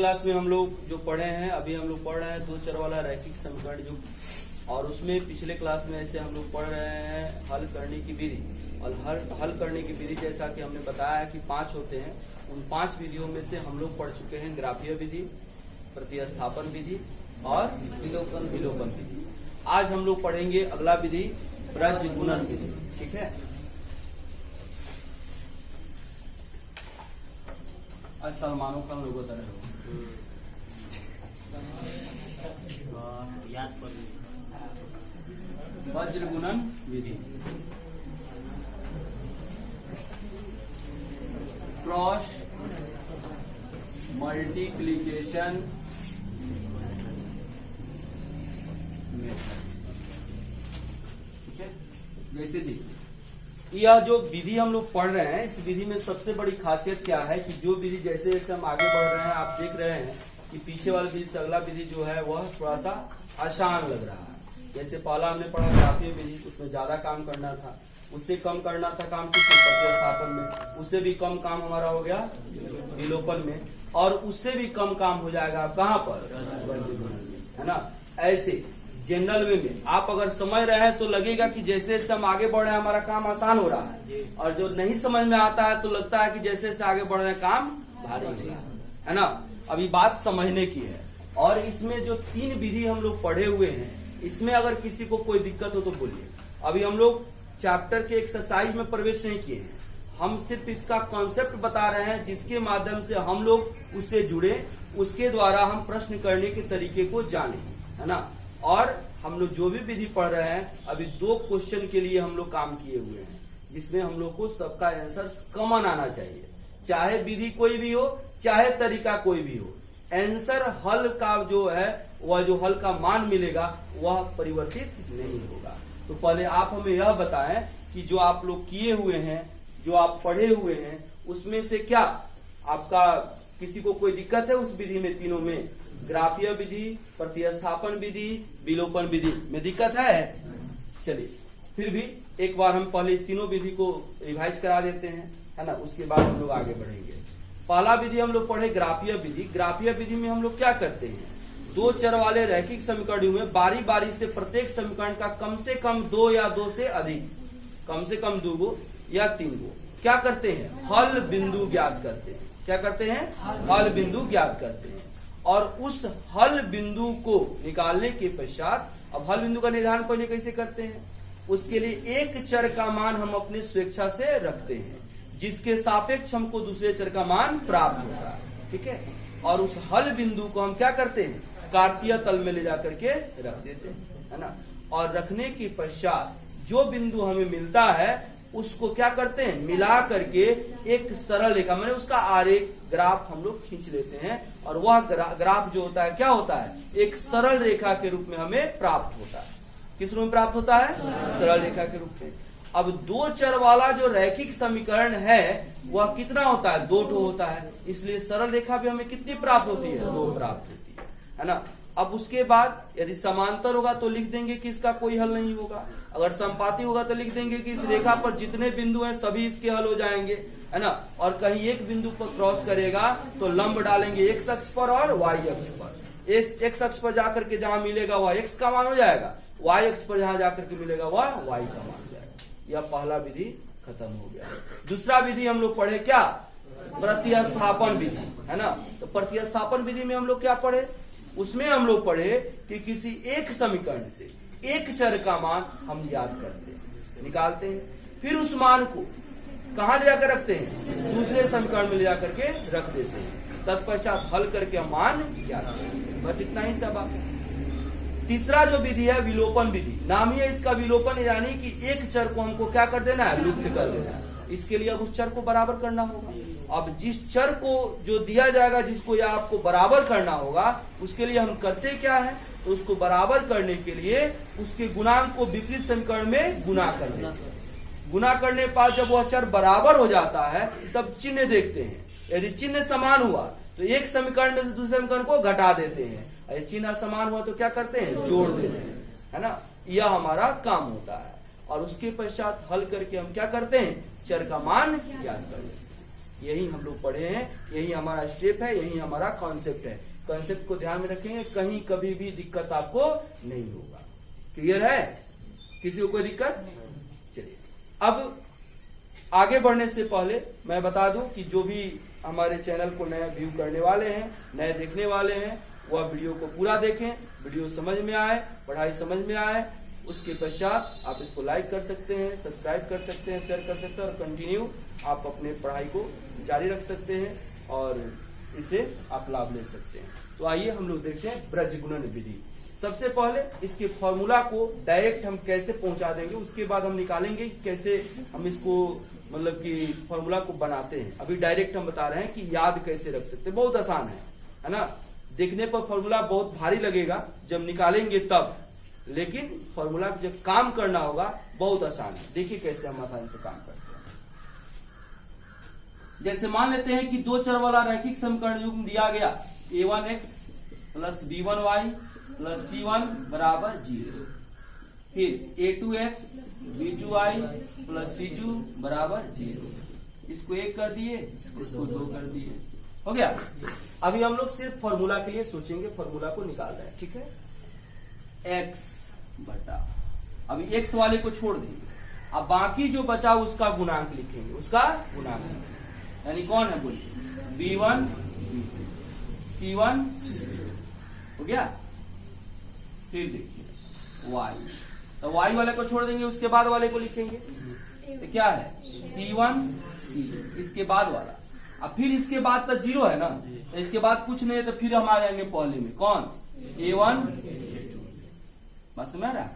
Class में हम लोग जो पढ़े हैं, अभी हम लोग पढ़ रहे हैं दो चर वाला रैखिक समीकरण जो, और उसमें पिछले क्लास में ऐसे हम लोग पढ़ रहे हैं हल करने की विधि। और हल करने की विधि जैसा कि हमने बताया कि 5 होते हैं। उन 5 विधियों में से हम लोग पढ़ चुके हैं ग्राफीय विधि, प्रतिस्थापन विधि और विलोपन विधि। आज हम लोग पढ़ेंगे अगला विधि प्रज गुणन विधि। ठीक है, आज सलमानों का लोगों तरह वज्र गुणन विधि, क्रॉस मल्टीप्लीकेशन मेथड। ठीक है, जैसे देखिए यह जो विधि हम लोग पढ़ रहे हैं, इस विधि में सबसे बड़ी खासियत क्या है कि जो विधि जैसे जैसे हम आगे बढ़ रहे हैं, आप देख रहे हैं कि पीछे वाली विधि से अगला विधि जो है वह थोड़ा सा आसान लग रहा है। जैसे पहला हमने पढ़ा ग्राफीय विधि, उसमें ज्यादा काम करना था, उससे कम करना था काम किसमें, प्रतिस्थापन में। उससे भी कम काम हमारा हो गया विलोपन में, और उससे भी कम काम हो जाएगा कहाँ पर, है ना। ऐसे जनरल वे में आप अगर समझ रहे हैं तो लगेगा कि जैसे जैसे हम आगे बढ़ रहे हैं हमारा काम आसान हो रहा है, और जो नहीं समझ में आता है तो लगता है कि जैसे जैसे आगे बढ़ रहे हैं काम भारी हो रहा है ना। अभी बात समझने की है। और इसमें जो 3 विधि हम लोग पढ़े हुए हैं, इसमें अगर किसी को कोई दिक्कत हो तो बोलिए। अभी हम लोग चैप्टर के एक्सरसाइज में प्रवेश नहीं किए हैं, हम सिर्फ इसका कॉन्सेप्ट बता रहे हैं, जिसके माध्यम से हम लोग उससे जुड़े, उसके द्वारा हम प्रश्न करने के तरीके को जाने, है ना। और हम लोग जो भी विधि पढ़ रहे हैं, अभी 2 क्वेश्चन के लिए हम लोग काम किए हुए हैं, जिसमें हम लोग को सबका आंसर कॉमन आना चाहिए। चाहे विधि कोई भी हो, चाहे तरीका कोई भी हो, आंसर हल का जो है वह जो हल का मान मिलेगा वह परिवर्तित नहीं होगा। तो पहले आप हमें यह बताएं कि जो आप लोग किए हुए हैं, जो आप पढ़े हुए हैं, उसमें से क्या आपका किसी को कोई दिक्कत है उस विधि में? तीनों में, ग्राफीय विधि, प्रतिस्थापन विधि, विलोपन विधि में दिक्कत है? चलिए फिर भी एक बार हम पहले इस तीनों विधि को रिवाइज करा देते हैं, है ना। उसके बाद हम लोग आगे बढ़ेंगे। पहला विधि हम लोग पढ़े ग्राफीय विधि। ग्राफीय विधि में हम लोग क्या करते हैं, 2 चर वाले रैखिक समीकरणों में बारी बारी से प्रत्येक समीकरण का कम से कम 2 या 2 से अधिक, कम से कम 2 गो या 3 गो क्या करते हैं, हल बिंदु ज्ञात करते हैं। क्या करते हैं? हल बिंदु ज्ञात करते हैं। और उस हल बिंदु को निकालने के पश्चात, अब हल बिंदु का निर्धारण पहले कैसे करते हैं, उसके लिए एक चर का मान हम अपने स्वेच्छा से रखते हैं, जिसके सापेक्ष हमको दूसरे चर का मान प्राप्त होता है। ठीक है, और उस हल बिंदु को हम क्या करते हैं, कार्तीय तल में ले जाकर के रख देते हैं, है ना। और रखने के पश्चात जो बिंदु हमें मिलता है उसको क्या करते हैं, मिला करके एक सरल रेखा, मैंने उसका आरेख ग्राफ हम लोग खींच लेते हैं, और वह ग्राफ जो होता है क्या होता है, एक सरल रेखा के रूप में हमें प्राप्त होता है। किस रूप में प्राप्त होता है? सरल रेखा के रूप में। अब 2 चर वाला जो रैखिक समीकरण है वह कितना होता है, 2 होता है, इसलिए सरल रेखा भी हमें कितनी प्राप्त होती है, 2 प्राप्त होती है ना। अब उसके बाद यदि समांतर होगा तो लिख देंगे कि इसका कोई हल नहीं होगा, अगर संपाती होगा तो लिख देंगे कि इस रेखा पर जितने बिंदु हैं सभी इसके हल हो जाएंगे, है ना। और कहीं एक बिंदु पर क्रॉस करेगा तो लंब डालेंगे x अक्ष पर और y अक्ष पर। x अक्ष पर जाकर के जहां मिलेगा वह x का मान हो जाएगा, y अक्ष पर जहां जाकर के मिलेगा वह y का मान हो जाएगा। यह पहला विधि खत्म हो गया। दूसरा विधि हम लोग पढ़े क्या, प्रतिस्थापन विधि, है ना। तो प्रतिस्थापन विधि में हम लोग क्या पढ़े, उसमें हम लोग पढ़े कि किसी एक समीकरण से एक चर का मान हम ज्ञात करते हैं, निकालते हैं, फिर उस मान को कहां ले जाकर रखते हैं, दूसरे समीकरण में ले जाकर के रख देते हैं, तत्पश्चात हल करके हम मान ज्ञात करते हैं। बस इतना ही सब बात। तीसरा जो विधि है विलोपन विधि, नाम ही है इसका विलोपन, यानी कि एक चर को हमको क्या कर देना है, लुप्त कर देना है। इसके लिए अब उस चर को बराबर करना होगा। अब जिस चर को जो दिया जाएगा, जिसको या आपको बराबर करना होगा, उसके लिए हम करते क्या है, तो उसको बराबर करने के लिए उसके गुणांक को विपरीत समीकरण में गुना कर देते हैं। गुना करने के बाद जब वह चर बराबर हो जाता है तब चिन्ह देखते हैं, यदि चिन्ह समान हुआ तो एक समीकरण में से दूसरे समीकरण को घटा देते हैं, यदि चिन्ह असमान हुआ तो क्या करते हैं, जोड़ देते हैं, है ना। यह हमारा काम होता है। और उसके पश्चात हल करके हम क्या करते हैं, चर का मान ज्ञात कर लेते हैं। यही हम लोग पढ़े हैं, यही हमारा स्टेप है, यही हमारा कॉन्सेप्ट है। कॉन्सेप्ट को ध्यान में रखेंगे, कहीं कभी भी दिक्कत आपको नहीं होगा। क्लियर है? किसी को कोई दिक्कत? चलिए, अब आगे बढ़ने से पहले मैं बता दूं कि जो भी हमारे चैनल को नया व्यू करने वाले हैं, नए देखने वाले हैं, वह वीडियो को पूरा देखें, वीडियो समझ में आए, पढ़ाई समझ में आए, उसके पश्चात आप इसको लाइक कर सकते हैं, सब्सक्राइब कर सकते हैं, शेयर कर सकते हैं और कंटिन्यू आप अपने पढ़ाई को जारी रख सकते हैं और इसे आप लाभ ले सकते हैं। तो आइए हम लोग देखते हैं ब्रज गुणन विधि। सबसे पहले इसके फॉर्मूला को डायरेक्ट हम कैसे पहुंचा देंगे, उसके बाद हम निकालेंगे कि कैसे हम इसको मतलब कि फॉर्मूला को बनाते हैं। अभी डायरेक्ट हम बता रहे हैं कि याद कैसे रख सकते हैं, बहुत आसान है ना। देखने पर फॉर्मूला बहुत भारी लगेगा, जब निकालेंगे तब, लेकिन फॉर्मूला जब काम करना होगा बहुत आसान है। देखिए कैसे हम आसानी से काम करते हैं। जैसे मान लेते हैं कि दो चर वाला रैखिक समीकरण युग्म दिया गया, a1x plus b1y plus c1 बराबर 0, फिर a2x b2y प्लस c2 बराबर 0। इसको 1 कर दिए, इसको 2 कर दिए, हो गया। अभी हम लोग सिर्फ फॉर्मूला के लिए सोचेंगे, फॉर्मूला को निकाल रहे हैं, ठीक है। x बटा, अभी x वाले को छोड़ देंगे, अब बाकी जो बचा उसका गुणांक लिखेंगे, उसका गुणांक यानी कौन है बोलिए, b1 b2 c1 हो गया। फिर देखिए y, तो y वाले को छोड़ देंगे, उसके बाद वाले को लिखेंगे, तो क्या है c1 c2, इसके बाद वाला। अब फिर इसके बाद तो 0 है ना, तो इसके बाद कुछ नहीं है, तो फिर हम आ जाएंगे पहले में, कौन a1 a2, बस में रहा।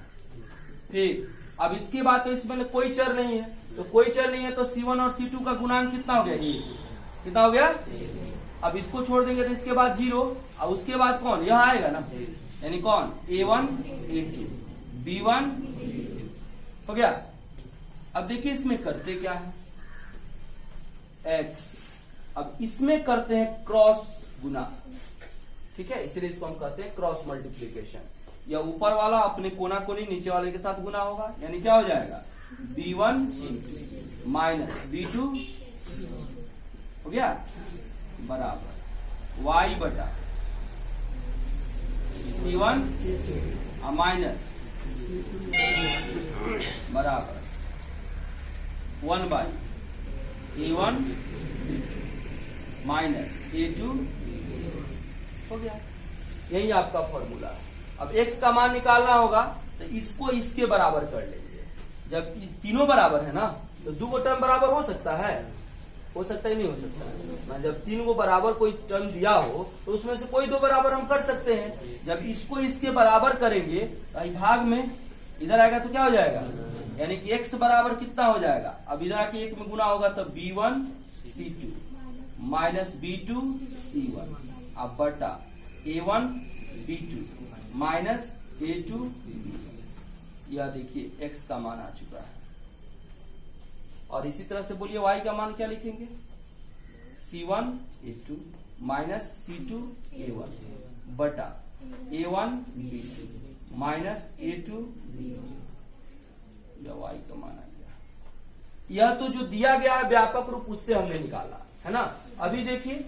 फिर अब इसके बाद तो इसमें कोई चर नहीं है, तो कोई चर नहीं है तो c1 और c2 का गुणांक कितना हो गया, कितना हो गया। अब इसको छोड़ देंगे तो इसके बाद 0, अब उसके बाद कौन यह आएगा ना, यानी कौन a1 a2 b1 b2 हो गया। अब देखिए इसमें करते क्या है, x, अब इसमें करते हैं क्रॉस गुना, ठीक है, इसलिए इसको हम कहते हैं क्रॉस मल्टीप्लीकेशन। या ऊपर वाला अपने कोना कोनी नीचे वाले के साथ गुना होगा, यानी क्या हो जाएगा b1 माइनस b2 हो गया बराबर y बटा c1 माइनस बराबर 1 बाई a1 माइनस a2 हो गया। यही आपका फॉर्मूला है। अब x का मान निकालना होगा तो इसको इसके बराबर कर लेंगे। जब तीनों बराबर है ना, तो दो गो टर्म बराबर हो सकता है, हो सकता ही नहीं हो सकता। जब तीन गो बराबर कोई टर्म दिया हो तो उसमें से कोई दो बराबर हम कर सकते हैं। जब इसको इसके बराबर करेंगे तो भाग में इधर आएगा तो क्या हो जाएगा, यानी कि x बराबर कितना हो जाएगा, अब इधर आके एक में गुना होगा तो b1 c2 minus b2 c1 अब बटा a1 b2 minus a2 b1। यह देखिए x का मान आ चुका है। और इसी तरह से बोलिए y का मान क्या लिखेंगे, c1 a2 minus c2 a1 बटा a1 b2 minus a2 b1। यह y का मान आ गया। यह तो जो दिया गया है व्यापक रूप उससे हमने निकाला है ना। अभी देखिए,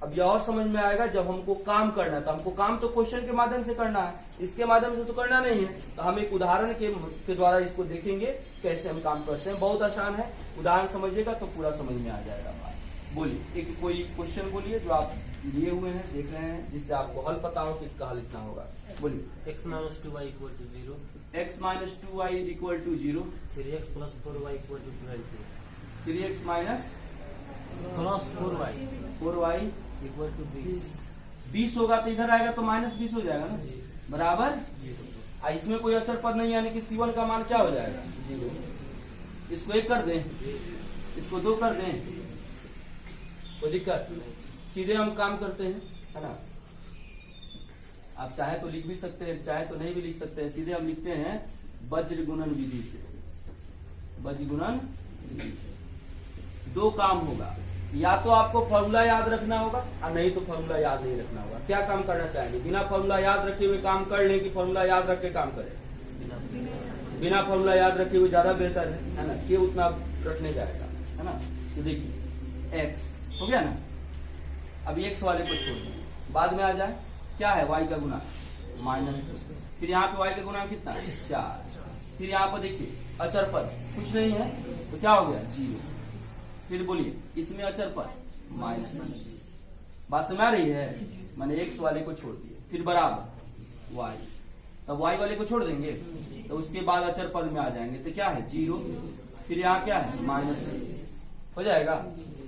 अब यह और समझ में आएगा जब हमको काम करना है, तो हमको काम तो क्वेश्चन के माध्यम से करना है, इसके माध्यम से तो करना नहीं है। तो हम एक उदाहरण के द्वारा इसको देखेंगे कैसे हम काम करते हैं। बहुत आसान है, उदाहरण समझिएगा तो पूरा समझ में आ जाएगा बात। बोलिए एक कोई क्वेश्चन बोलिए जो आप लिए हुए हैं, देख रहे हैं, जिससे आपको हल पता हो कि इसका हल इतना होगा। बोलिए x minus 2y equal to 0, x minus 2y is equal to 0, 3x plus 4y equal to 12, 3x minus plus 4y 4y equal to 20, 20 होगा तो इधर आएगा तो माइनस 20 हो जाएगा ना, बराबर। इसमें कोई अचर पद नहीं, यानी कि c1 का मान क्या हो जाएगा 0। इसको 1 कर दें, इसको 2 कर दें, कोई दिक्कत, सीधे हम काम करते हैं, है ना। आप चाहे तो लिख भी सकते हैं, चाहे तो नहीं भी लिख सकते हैं। सीधे हम लिखते हैं वज्र गुणन विधि से। वज्र गुणन विधि से दो काम होगा, या तो आपको फॉर्मूला याद रखना होगा और नहीं तो फॉर्मूला याद नहीं रखना होगा। क्या काम करना चाहेंगे, बिना फॉर्मूला याद रखे हुए काम कर लें कि फॉर्मूला याद रख के काम करें। बिना फॉर्मूला याद रखे हुए ज्यादा बेहतर है ना, कि उतना रटने जाएगा, है ना। तो देखिए एक्स हो गया ना। अभी एक्स वाले को छोड़ देंगे, बाद में आ जाए क्या है y का गुना -2, फिर यहाँ पे y का गुना कितना 4, फिर यहाँ पर देखिए अचर पद कुछ नहीं है तो क्या हो गया 0, फिर बोलिए इसमें अचर पद -, बात समझ आ रही है, मैंने एक्स वाले को छोड़ दिए, फिर बराबर y, तब y वाले को छोड़ देंगे तो उसके बाद अचर पद में आ जाएंगे तो क्या है 0, फिर यहाँ क्या है -, हो जाएगा।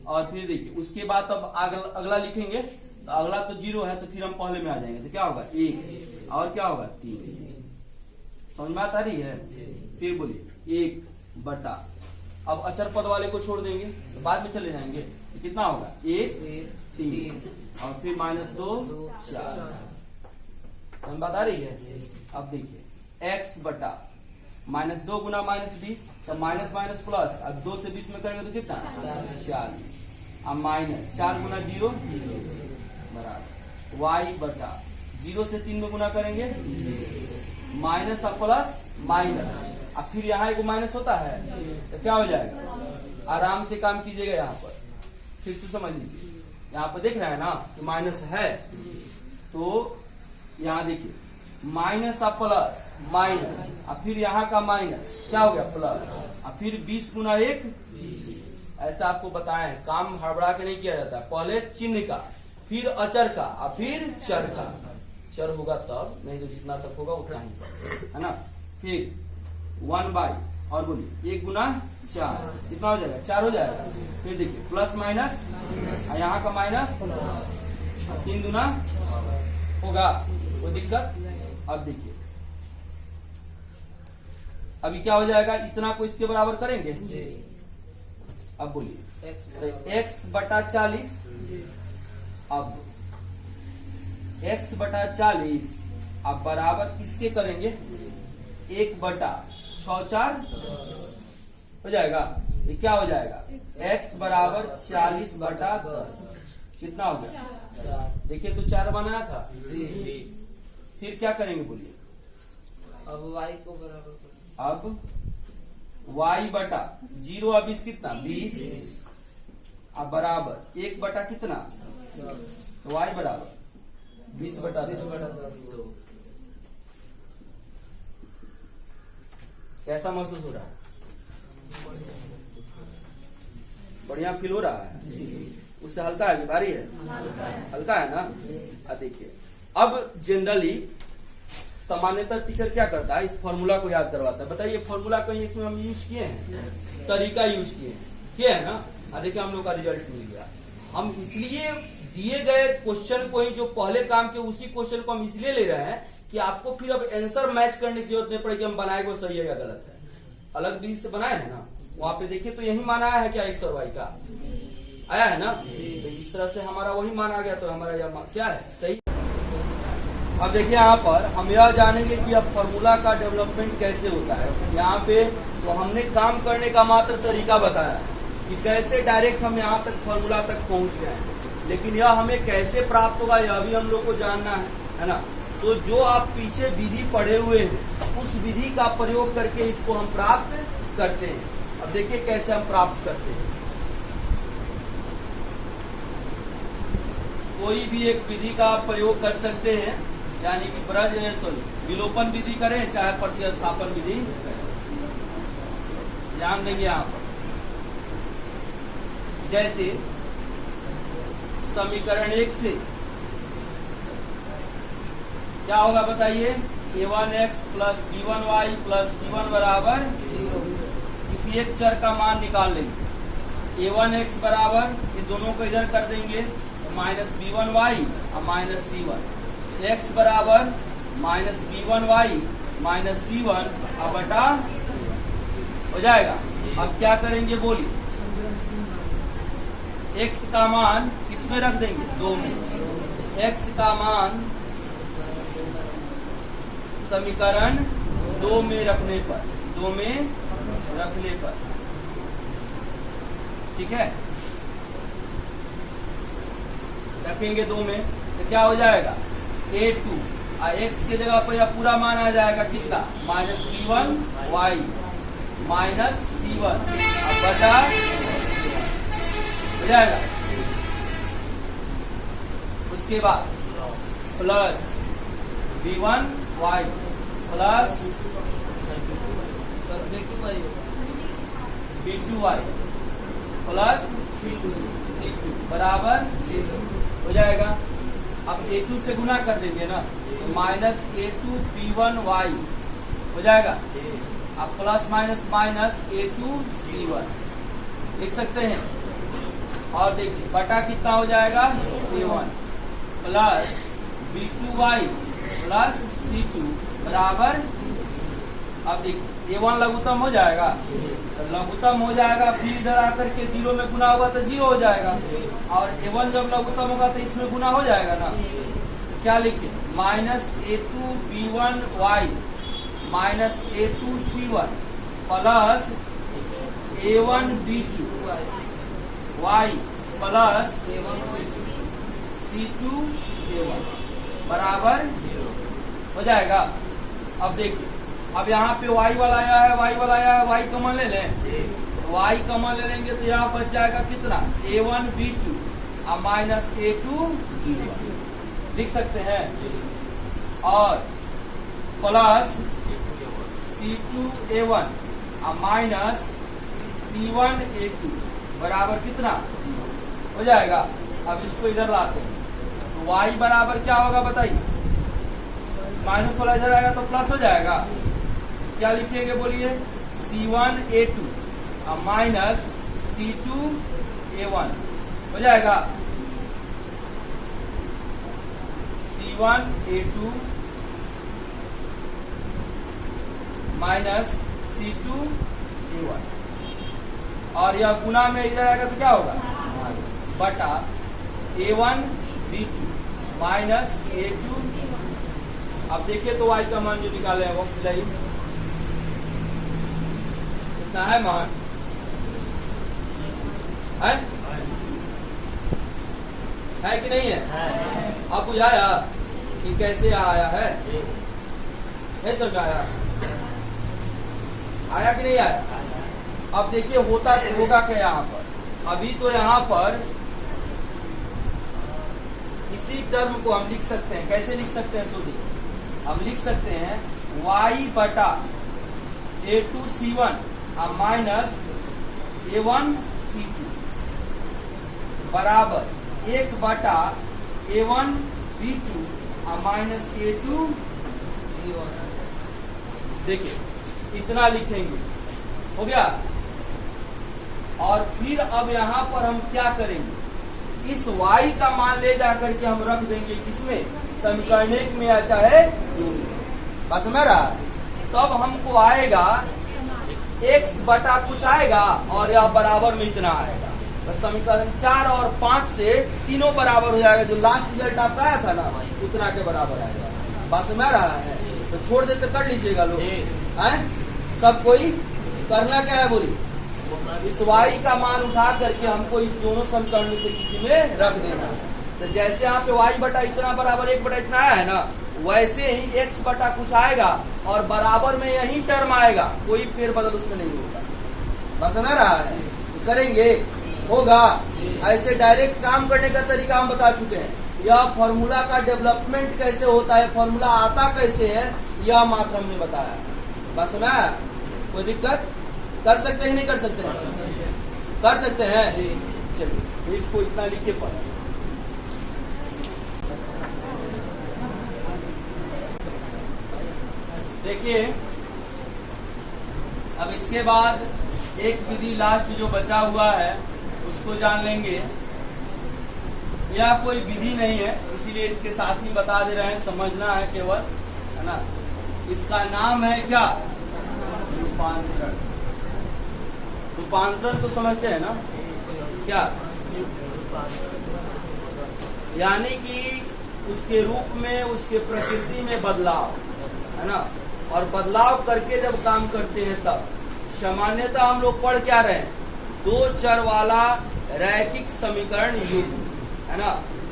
और फिर देखिए उसके बाद अब अगला लिखेंगे तो अगला तो 0 है तो फिर हम पहले में आ जाएंगे तो क्या होगा 1, और क्या होगा 3, समझ में आ रही है। फिर बोलिए 1 बटा, अब अचर पद वाले को छोड़ देंगे तो बाद में चले जाएंगे तो कितना होगा 1 3 और फिर -2 4, समझ बात आ रही है। अब देखिए x बटा -2 गुना -20, सब माइनस माइनस प्लस, अब 2 से 20 में करेंगे तो कितना 40, अब माइनस 4 गुना 0 बराबर y बटा 0 से 3 में गुना करेंगे माइनस और प्लस माइनस, अब फिर यहाँ एक माइनस होता है तो क्या हो जाएगा, आराम से काम कीजिएगा। यहाँ पर फिर से समझ लीजिए, यहाँ पर देख रहे हैं ना कि माइनस है तो यहाँ देखिए माइनस और प्लस माइनस, और फिर यहाँ का माइनस क्या हो गया प्लस, और फिर 20 गुना 1, ऐसा आपको बताया है, काम हड़बड़ा के नहीं किया जाता है, पहले चिन्ह का फिर अचर का और फिर चर का, चर होगा तब, नहीं तो जितना तक होगा उतना ही पर, है ना। फिर 1 और बोलिए 1 गुना 4 कितना हो जाएगा 4 हो जाएगा, फिर देखिए प्लस माइनस, यहाँ का माइनस, 3 गुना होगा, कोई दिक्कत। अब देखिए अभी क्या हो जाएगा, इतना को इसके बराबर करेंगे, अब बोलिए x बटा 40, अब x बटा 40 अब बराबर किसके करेंगे 1 बटा 6 4 हो जाएगा, ये क्या हो जाएगा x बराबर 40 बटा 10, कितना हो गया, देखिए तो 4 बनाया था, फिर क्या करेंगे बोलिए, अब y को बराबर कर, अब y बटा 0 अब 20 कितना 20, अब बराबर 1 बटा कितना, तो y बराबर 20 बटा 10, कैसा महसूस हो रहा है, बढ़िया फील हो रहा है, उससे हल्का है कि भारी है, हल्का है ना। अब देखिए अब जनरली सामान्यतः टीचर क्या करता है, इस फॉर्मूला को याद करवाता है, बताइए फॉर्मूला कहीं इसमें हम यूज किए हैं, तरीका यूज किए है ना। देखिए हम लोग का रिजल्ट मिल गया, हम इसलिए दिए गए क्वेश्चन को ही जो पहले काम के उसी क्वेश्चन को हम इसलिए ले रहे हैं कि आपको फिर अब आंसर मैच करने की जरूरत नहीं पड़ेगी, हम बनाए वो सही है या गलत है, अलग विधि से बनाए है ना, वहां पे देखिए तो यही माना है क्या x और y का आया है ना, तो इस तरह से हमारा वही माना गया, तो हमारा यह क्या है सही। अब देखिए यहाँ पर हम यह जानेंगे कि अब फॉर्मूला का डेवलपमेंट कैसे होता है, यहाँ पे तो हमने काम करने का मात्र तरीका बताया कि कैसे डायरेक्ट हम यहाँ तक फॉर्मूला तक पहुँच गए हैं, लेकिन यह हमें कैसे प्राप्त होगा यह भी हम लोग को जानना है ना। तो जो आप पीछे विधि पढ़े हुए हैं उस विधि का प्रयोग करके इसको हम प्राप्त करते हैं। अब देखिए कैसे हम प्राप्त करते हैं, कोई भी एक विधि का आप प्रयोग कर सकते हैं, यानी कि ब्रज विलोपन विधि करें चाहे प्रतिस्थापन विधि करें, ध्यान देंगे यहाँ पर। जैसे समीकरण 1 से क्या होगा बताइए, a1x plus b1y plus c1 बराबर 0, किसी एक चर का मान निकाल लेंगे, a1x बराबर ये दोनों को इधर कर देंगे माइनस b1y और माइनस c1, x बराबर माइनस b1y माइनस c1 अब बटा हो जाएगा। अब क्या करेंगे बोलिए, x का मान किसमें रख देंगे 2 में, x का मान समीकरण 2 में रखने पर, 2 में रखने पर, ठीक है, रखेंगे 2 में तो क्या हो जाएगा a2 और x के जगह पर यह पूरा मान आ जाएगा कितना माइनस b1y माइनस c1 बटा हो जाएगा। उसके बाद plus v1y plus sir v2y होगा v2y प्लस c2 बराबर 0 हो जाएगा। अब a2 से गुना कर देंगे ना, माइनस a2 b1y हो जाएगा। अब plus minus minus a2 c1 लिख सकते हैं। और देखिए बटा कितना हो जाएगा, a1 plus b2y plus c2 बराबर, अब देखिए a1 लघुत्तम हो जाएगा, तो लघुत्तम हो जाएगा, फिर इधर आकर के 0 में गुना होगा तो 0 हो जाएगा, और a1 जब लघुत्तम होगा तो इसमें गुना हो जाएगा ना। तो क्या लिखे, minus a2 b1y minus a2 c1 plus a1 b2 y plus c2 a1 बराबर हो जाएगा। अब देखिए, अब यहाँ पे y वाला आया है, y वाला आया है, y कॉमन ले लें, y कॉमन ले लेंगे तो यहाँ बच जाएगा कितना, a1 b2 और माइनस a2 b1 लिख सकते हैं, और प्लस c2 a1 और माइनस c1 a2 बराबर कितना हो जाएगा। अब इसको इधर लाते हैं तो y बराबर क्या होगा बताइए, माइनस वाला इधर आएगा तो प्लस हो जाएगा। क्या लिखेंगे बोलिए, c1 a2 और माइनस c2 a1 हो जाएगा। c1 a2 minus c2 a1, और यह गुना में इधर आएगा तो क्या होगा, बटा a1 b2 माइनस a2। अब देखिए तो y का मान जो निकाले हैं वो मिलाइए, कितना है मान, है कि नहीं है? अब बुझाया कि कैसे आया है, नहीं समझ आया, आया कि नहीं आया? अब देखिए होगा क्या यहाँ पर, अभी तो यहाँ पर इसी टर्म को हम लिख सकते हैं, कैसे लिख सकते हैं सोचिए, हम लिख सकते हैं y बटा a2 c1 minus a1 c2 बराबर 1 बटा a1 b2 minus a2 b1। देखिए इतना लिखेंगे, हो गया। और फिर अब यहाँ पर हम क्या करेंगे, इस y का मान ले जाकर के हम रख देंगे किसमें, समीकरण 1 में या चाहे 2 में, बस मेरा तब हमको आएगा x बटा कुछ आएगा और यह बराबर में इतना आएगा। बस समीकरण 4 और 5 से तीनों बराबर हो जाएगा, जो लास्ट रिजल्ट आपका आया था ना उतना के बराबर आएगा। बस में रहा है तो छोड़ देते कर लीजिएगा लोग, हैं सब कोई करना क्या है बोली, इस y का मान उठा करके हमको इस दोनों समीकरण में से किसी में रख देना है। तो जैसे यहाँ पे y बटा इतना बराबर 1 बटा इतना आया है ना, वैसे ही x बटा कुछ आएगा और बराबर में यही टर्म आएगा, कोई फेरबदल उसमें नहीं होगा। बस समझ रहा है, तो करेंगे होगा। ऐसे डायरेक्ट काम करने का तरीका हम बता चुके हैं। यह फॉर्मूला का डेवलपमेंट कैसे होता है, फॉर्मूला आता कैसे है, यह मात्र हमने बताया। बस समझ, कोई दिक्कत, कर सकते हैं नहीं कर सकते हैं, कर सकते हैं। चलिए इसको इतना लिखे पर देखिए। अब इसके बाद एक विधि लास्ट जो बचा हुआ है उसको जान लेंगे। यह कोई विधि नहीं है, इसीलिए इसके साथ ही बता दे रहे हैं, समझना है केवल, है ना। इसका नाम है क्या, रूपांतरण। रूपांतरण तो समझते हैं ना क्या, यानी कि उसके रूप में, उसके प्रकृति में बदलाव, है ना। और बदलाव करके जब काम करते हैं तब सामान्यतः हम लोग पढ़ क्या रहे हैं, 2 चर वाला रैखिक समीकरण युग्म, है ना।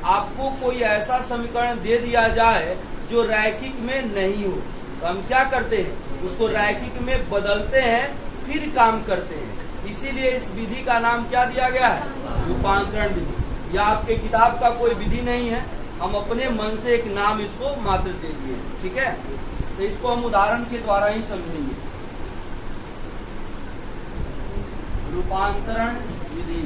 आपको कोई ऐसा समीकरण दे दिया जाए जो रैखिक में नहीं हो तो हम क्या करते हैं, उसको रैखिक में बदलते हैं, फिर काम करते हैं। इसीलिए इस विधि का नाम क्या दिया गया है? रूपांतरण विधि। यह आपके किताब का कोई विधि नहीं है, हम अपने मन से एक नाम इसको मात्र दे दिए। ठीक है, तो इसको हम उदाहरण के द्वारा ही समझेंगे। रूपांतरण विधि।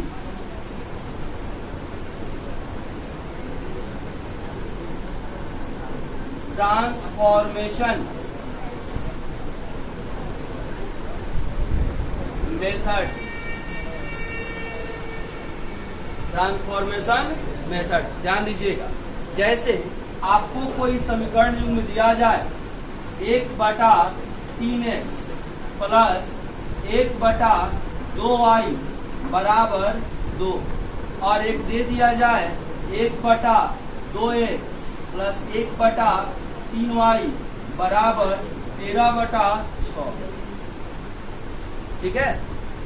Transformation method. ट्रांसफॉर्मेशन मेथड, ध्यान दीजिएगा। जैसे आपको कोई समीकरण युग्म दिया जाए 1/3x प्लस 1/2y बराबर 2, और एक दे दिया जाए 1/2x प्लस 1/3y बराबर 13/6। ठीक है,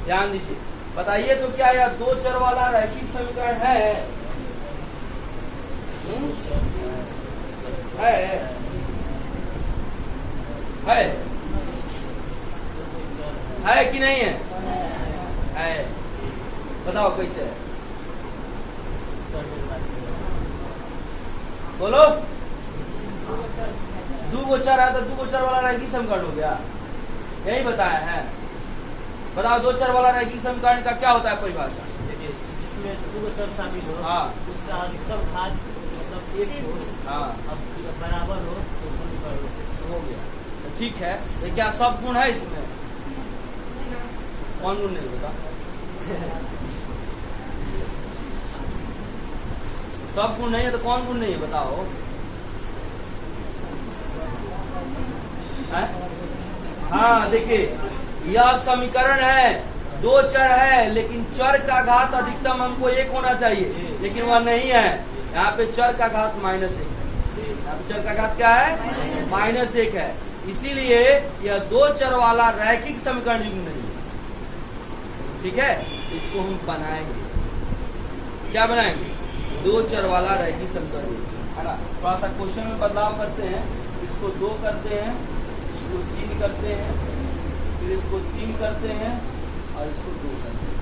ध्यान दीजिए। बताइए तो क्या यह दो चर वाला रैखिक समीकरण है? है कि नहीं है? है। बताओ कैसे है? बोलो। दो गोचर है तो दो गोचर वाला रैखिक समीकरण हो गया, यही बताया है। बताओ दो चर वाला रैखिक समीकरण का क्या होता है परिभाषा? देखिए, जिसमें दो चर शामिल हो, हाँ, उसका अधिकतम घात मतलब 1 हो, हाँ, अब बराबर हो तो समीकरण हो गया। तो ठीक है, तो क्या सब गुण है इसमें? कौन गुण नहीं बता? सब गुण नहीं है तो कौन गुण नहीं है बताओ? हाँ, देखिए यह समीकरण है, दो चर है, लेकिन चर का घात अधिकतम हमको 1 होना चाहिए, लेकिन वह नहीं है। यहाँ पे चर का घात -1 है। यहाँ पे चर का घात क्या है? -1 है। इसीलिए यह दो चर वाला रैखिक समीकरण युग्म नहीं है। ठीक है, इसको हम बनाएंगे। क्या बनाएंगे? दो चर वाला रैखिक समीकरण, है ना। थोड़ा सा क्वेश्चन में बदलाव करते हैं, इसको 2 करते हैं, इसको 3 करते हैं, फिर इसको 3 करते हैं और इसको 2 करते हैं।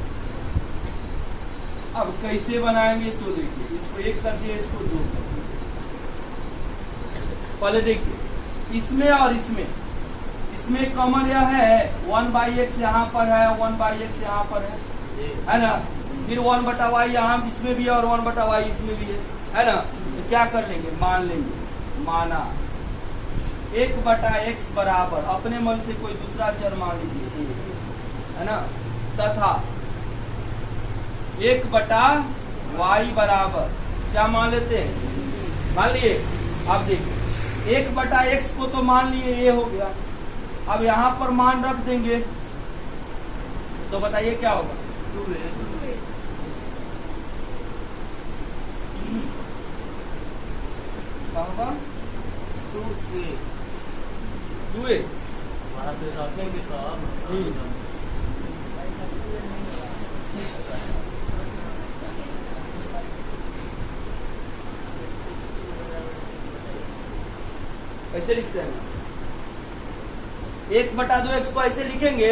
अब कैसे बनाएंगे इसको देखिए। इसको 1 कर दिए, इसको 2 कर दिए। पहले देखिए इसमें और इसमें कॉमन यह है 1/x यहाँ पर है, 1/x यहाँ पर है ना। फिर 1/y यहाँ इसमें भी है और 1/y इसमें भी है ना। तो क्या कर लेंगे? मान लेंगे। माना 1/x बराबर, अपने मन से कोई दूसरा चर मान लीजिए, है ना, तथा 1/y बराबर क्या मान लेते हैं? मान लिए। अब देखिए 1/x को तो मान लिए, ये हो गया। अब यहाँ पर मान रख देंगे तो बताइए क्या होगा? 2a। क्या होगा? 2a। रखेंगे तब ऐसे लिखते हैं 1/2x को ऐसे लिखेंगे।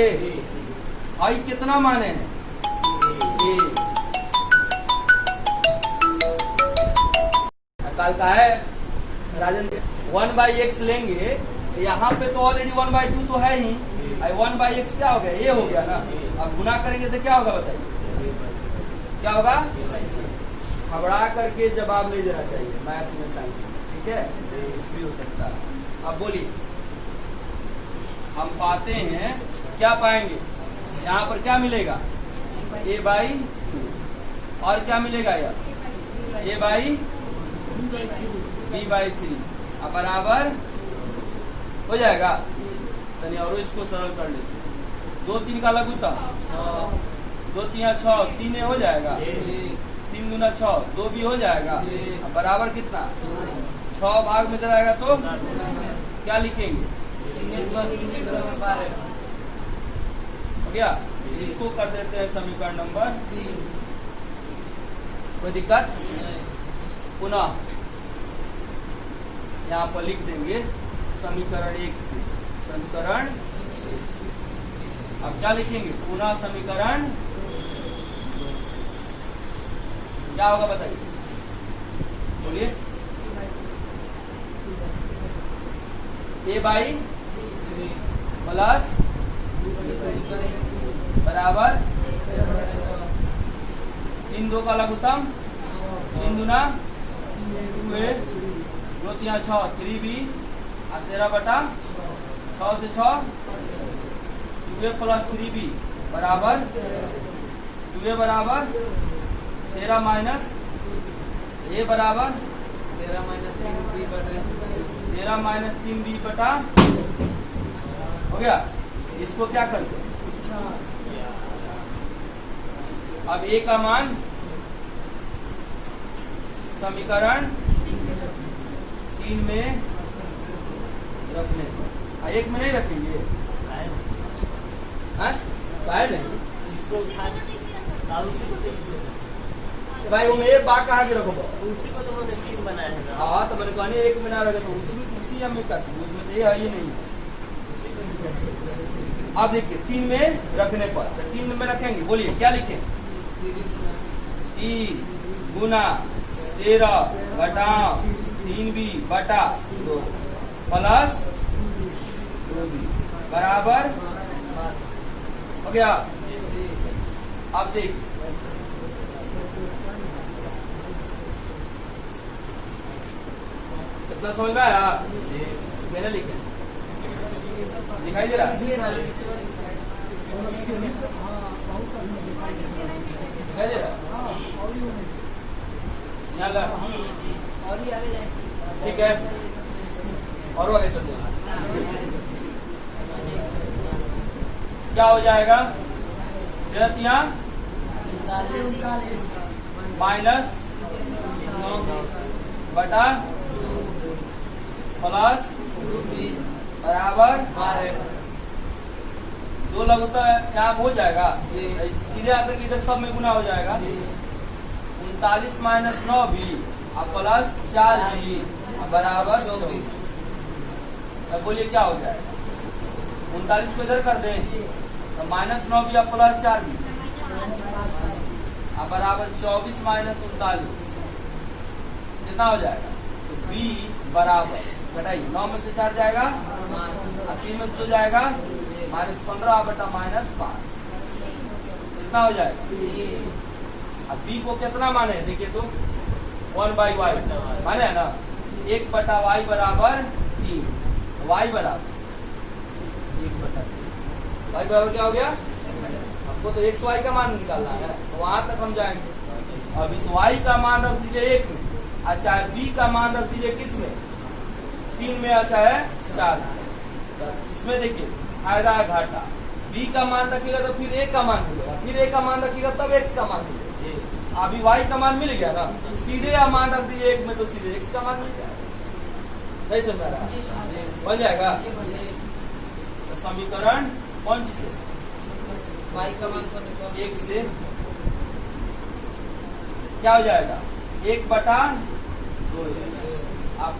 आई कितना माने हैं? काल का है राजन। 1/x लेंगे, यहाँ पे तो ऑलरेडी 1/2 तो है ही, 1/x क्या हो गया? ये हो गया ना। अब गुना करेंगे तो क्या होगा बताइए? क्या होगा? घबरा करके जवाब नहीं देना चाहिए मैथ में, साइंस में। ठीक है, कुछ भी हो सकता है। अब बोलिए, हम पाते हैं, क्या पाएंगे? यहाँ पर क्या मिलेगा? a/2 और क्या मिलेगा? यार a/b/3 अब बराबर हो जाएगा। चलिए और इसको सरल कर लेते हैं। 2 3 का लघुता 2 3 6, 3 हो जाएगा। 3 दूना 6, 2 भी हो जाएगा। अब बराबर कितना? 6 भाग में जाएगा तो क्या लिखेंगे? हो गया। इसको कर देते हैं समीकरण नंबर 3। कोई दिक्कत? पुनः यहाँ पर लिख देंगे समीकरण 1 से। समीकरण अब क्या लिखेंगे? पुनः समीकरण क्या होगा बताइए, बोलिए। ए बाई प्लस बराबर 3 2 का लघुत्तम 3 दूना 2a 2 3 6 3b और 13 बटा 6 से 6 2a प्लस 3b बराबर 2a बराबर 13 माइनस a बराबर 13 माइनस 3b बटा हो गया। इसको क्या करते हैं? अब a का मान समीकरण 3 में रखने पर, एक में नहीं रखेंगे है नहीं इसको उठा उसी को तो इसमें भाई वो एक बात कहा के रखो उसी को तो मैंने 3 बनाया है ना। हाँ तो मैंने कहने एक में ना रखे तो उसी हम करते हैं, उसमें तो ये है, ये नहीं है। अब देखिए 3 में रखने पर, तो 3 में रखेंगे, बोलिए क्या लिखें? 3 गुना 13 घटा 3b बटा 2 प्लस 2b बराबर हो गया। अब देख कितना समझ में आया? मैंने लिखे दिखाई दे रहा है? दिखाई दे रहा है? यहाँ ला। ठीक है, और आगे चल जाएगा। क्या हो जाएगा? 13 माइनस बटा प्लस बराबर 2 लघुत्तम यहाँ हो जाएगा, सीधे आकर के इधर सब में गुना हो जाएगा। 39 माइनस 9b और प्लस 4b बराबर 24। अब बोलिए क्या हो जाएगा? 39 को इधर कर दें तो माइनस 9b और प्लस 4b बराबर 24 माइनस 39 कितना हो जाएगा? तो b बराबर घटाइए 9 में से 4 जाएगा और 3 में से 2 जाएगा माइनस 15 बटा माइनस 5 कितना हो जाएगा? अब b को कितना माने देखिए तो 1 बाई वाई माने है ना, 1 बटा वाई बराबर 3, y बराबर 1 बटा 3, y बराबर क्या हो गया? हमको तो x y का मान निकालना है, तो वहां तक हम जाएंगे। अब इस y का मान रख दीजिए 1 में, अच्छा b का मान रख दीजिए किस में? 3 में, अच्छा है 4 में। इसमें देखिए फायदा घाटा, b का मान रखिएगा तो फिर a का मान मिलेगा, फिर a का मान रखिएगा तब x का मान मिलेगा। अभी y का मान मिल गया ना, सीधे आप मान रख दीजिए 1 में तो सीधे x का मान मिल जाएगा। सही समझ रहा है? बन जाएगा। तो समीकरण कौन सी से? y का मान समीकरण 1 से क्या हो जाएगा? 1 बटा 2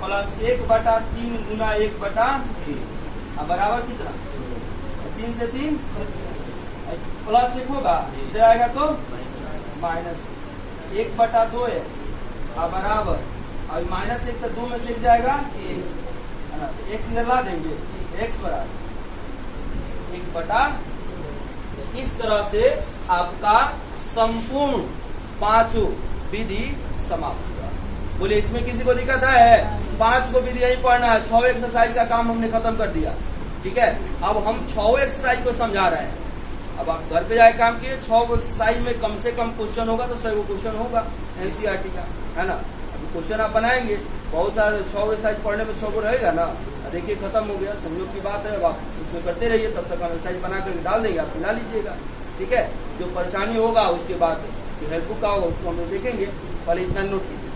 प्लस 1 बटा 3 गुना 1 बटा 3 बराबर कितना? 3 से 3 प्लस 1 होगा, इधर आएगा तो माइनस 1 बटा 2x बराबर, और माइनस 1 तो 2 में से 1 जाएगा है ना, x इधर ला देंगे, x बराबर 1 बटा। इस तरह से आपका संपूर्ण 5 विधि समाप्त हुआ। बोले इसमें किसी को दिक्कत है? 5 को विधि यही पढ़ना है, 6 एक्सरसाइज का काम हमने खत्म कर दिया। ठीक है, अब हम 6 एक्सरसाइज को समझा रहे हैं। अब आप घर पे जाए काम किए, 6 एक्सरसाइज में कम से कम क्वेश्चन होगा तो 100 क्वेश्चन होगा एनसीईआरटी का, है ना। अभी क्वेश्चन आप बनाएंगे, बहुत सारे 6 एक्सरसाइज पढ़ने में 6 को रहेगा ना। देखिए खत्म हो गया, संयोग की बात है। अब आप इसमें करते रहिए, तब तक हम एक्सरसाइज बना कर डाल देंगे, आप मिला लीजिएगा। ठीक है, जो परेशानी होगा उसके बाद हेल्पफुल का होगा उसको हम लोग देखेंगे, पहले इतना नोट कीजिए।